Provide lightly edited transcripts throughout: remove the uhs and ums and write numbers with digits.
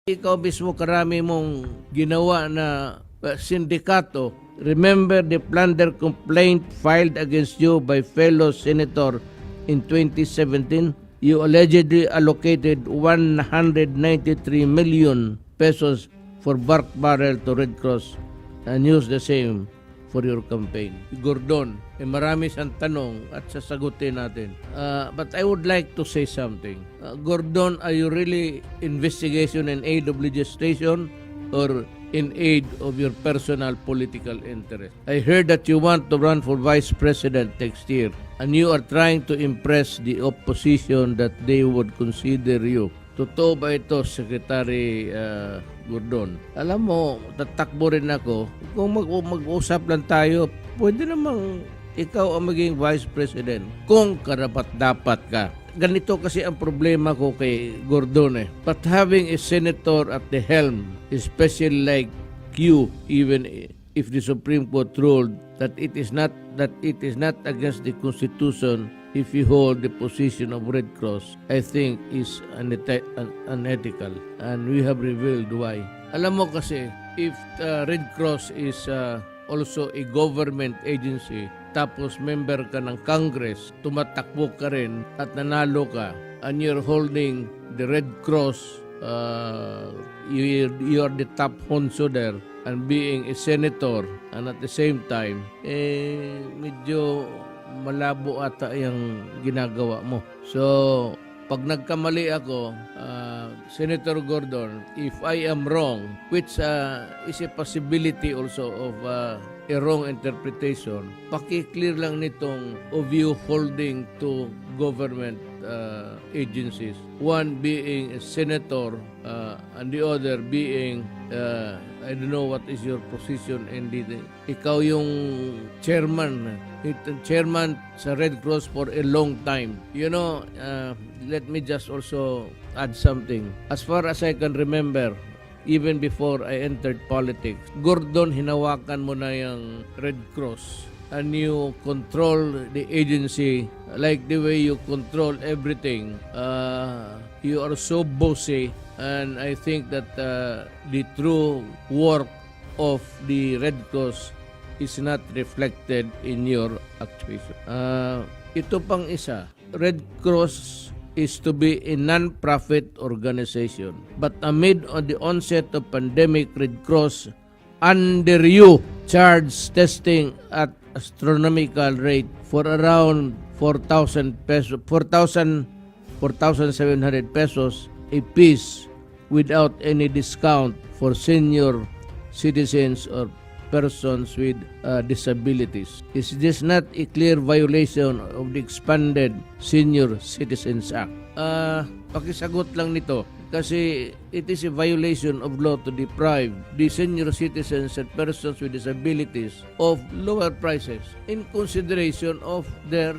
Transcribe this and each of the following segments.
Ikaw mismo karami mong ginawa na sindikato. Remember the Plunder Complaint filed against you by fellow senator in 2017? You allegedly allocated 193 million pesos for bark barrel to Red Cross and used the same for your campaign. Gordon, marami siyang tanong at sasagutin natin. But I would like to say something. Gordon, are you really investigation in aid of legislation or in aid of your personal political interest? I heard that you want to run for vice president next year and you are trying to impress the opposition that they would consider you. Totoo ba ito, Secretary Gordon? Alam mo, tatakbo rin ako. Kung mag-usap lang tayo, pwede namang ikaw ang maging vice president kung karapat-dapat ka. Ganito kasi ang problema ko kay Gordon. But having a senator at the helm, especially like you, even if the Supreme Court ruled that it is not against the Constitution if you hold the position of Red Cross, I think is unethical, and we have revealed why. Alam mo kasi, if Red Cross is also a government agency, tapos member ka ng Congress, tumatakbo ka rin at nanalo ka, and you're holding the Red Cross, you are the top honso there, and being a senator, and at the same time, medyo malabo ata yung ginagawa mo. So, pag nagkamali ako, Senator Gordon, if I am wrong, which is a possibility also of a wrong interpretation, paki-clear lang nitong of you holding to government agencies. One being a senator and the other being I don't know what is your position in the ikaw yung chairman sa Red Cross for a long time. You know, let me just also add something. As far as I can remember, even before I entered politics, Gordon, hinawakan mo na yung Red Cross and you control the agency like the way you control everything. You are so bossy, and I think that the true work of the Red Cross is not reflected in your activation. Ito pang isa, Red Cross is to be a non-profit organization. But amid the onset of pandemic, Red Cross, under you, charged testing at astronomical rate for around 4,000 pesos, 4,700 pesos a piece without any discount for senior citizens or persons with disabilities. Is this not a clear violation of the expanded Senior Citizens Act? Pakisagot lang nito kasi it is a violation of law to deprive the senior citizens and persons with disabilities of lower prices in consideration of their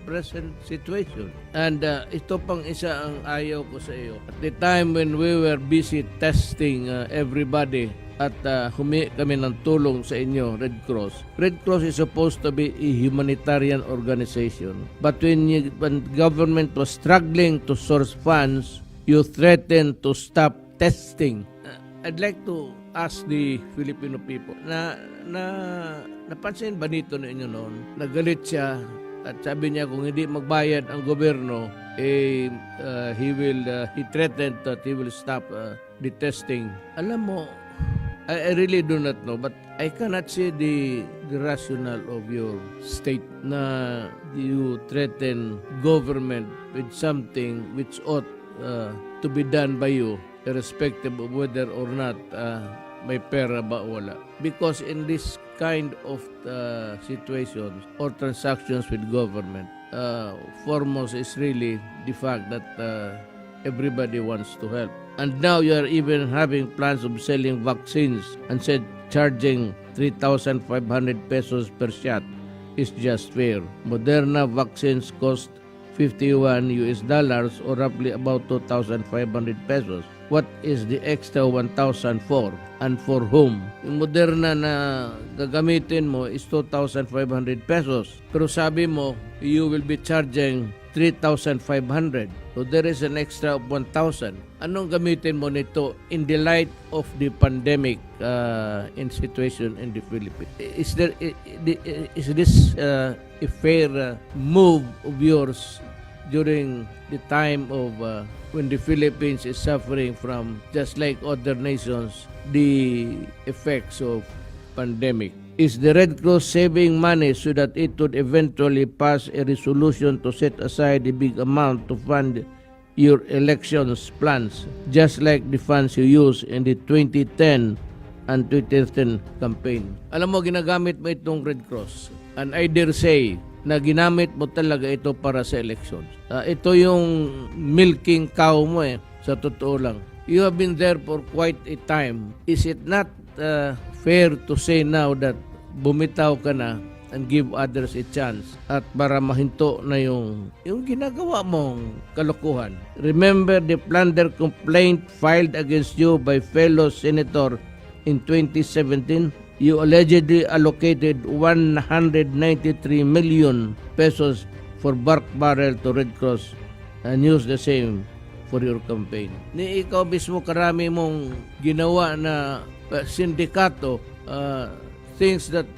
present situation. And ito pang isa ang ayaw ko sa iyo. At the time when we were busy testing everybody at humingi kami ng tulong sa inyo, Red Cross. Red Cross is supposed to be a humanitarian organization. But when government was struggling to source funds, you threatened to stop testing. I'd like to ask the Filipino people, napansin ba nito na inyo noon? Nagalit siya at sabi niya kung hindi magbayad ang gobyerno, he threatened that he will stop the testing. Alam mo, I really do not know, but I cannot see the rationale of your state na you threaten government with something which ought to be done by you, irrespective of whether or not may pera ba o wala. Because in this kind of situations or transactions with government, foremost is really the fact that everybody wants to help. And now you are even having plans of selling vaccines and said charging 3,500 pesos per shot is just fair. Moderna vaccines cost $51 or roughly about 2,500 pesos. What is the extra 1,000 for? And for whom? Yung Moderna na gagamitin mo is 2,500 pesos. Pero sabi mo, you will be charging 3,500. So there is an extra of 1,000. Anong gamitin mo nito in the light of the pandemic in situation in the Philippines? Is this a fair move of yours during the time of when the Philippines is suffering from, just like other nations, the effects of pandemic? Is the Red Cross saving money so that it would eventually pass a resolution to set aside a big amount to fund your elections plans, just like the funds you use in the 2010 and 2010 campaign? Alam mo, ginagamit mo itong Red Cross, and I dare say na ginamit mo talaga ito para sa elections. Ito yung milking cow mo sa totoo lang. You have been there for quite a time. Is it not fair to say now that bumitaw ka na and give others a chance at para mahinto na yung ginagawa mong kalokohan? Remember the Plunder Complaint filed against you by fellow senator in 2017? You allegedly allocated 193 million pesos for bark barrel to Red Cross and used the same for your campaign. Ni ikaw mismo karami mong ginawa na sindikato, things that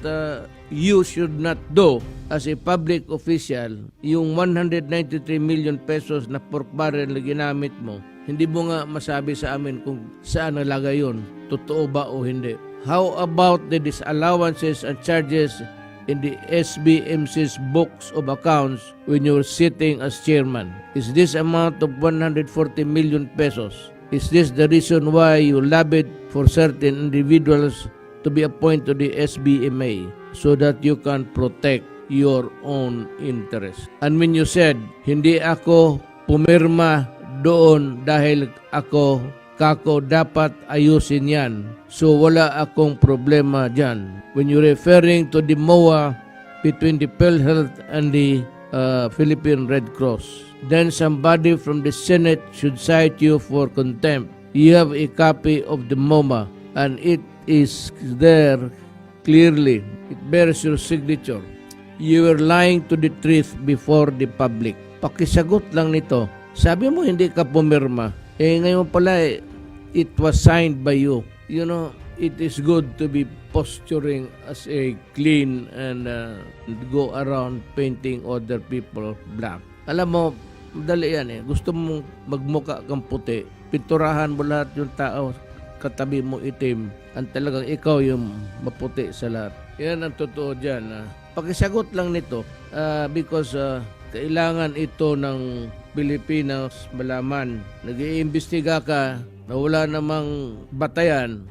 you should not do as a public official. Yung 193 million pesos na pork barrel na ginamit mo, hindi mo nga masabi sa amin kung saan nalagay yun, totoo ba o hindi. How about the disallowances and charges in the SBMC's books of accounts when you're sitting as chairman? Is this amount of 140 million pesos? Is this the reason why you lobbied for certain individuals to be appointed to the SBMA so that you can protect your own interest? And when you said, hindi ako pumirma doon dahil ako kako, dapat ayusin yan, so wala akong problema dyan. When you're referring to the MOA between the PhilHealth and the Philippine Red Cross, then somebody from the Senate should cite you for contempt. You have a copy of the MOA and it is there clearly. It bears your signature. You were lying to the truth before the public. Pakisagot lang nito. Sabi mo hindi ka pumirma. Ngayon pala it was signed by you. You know, it is good to be posturing as a clean and go around painting other people black. Alam mo, madali yan Gusto mong magmuka kang puti, pinturahan mo lahat yung tao, katabi mo itim, ang talagang ikaw yung maputi sa lahat. Yan ang totoo dyan. Pakisagot lang nito because kailangan ito ng Pilipinas malaman. Nag-iimbistiga ka na wala namang batayan,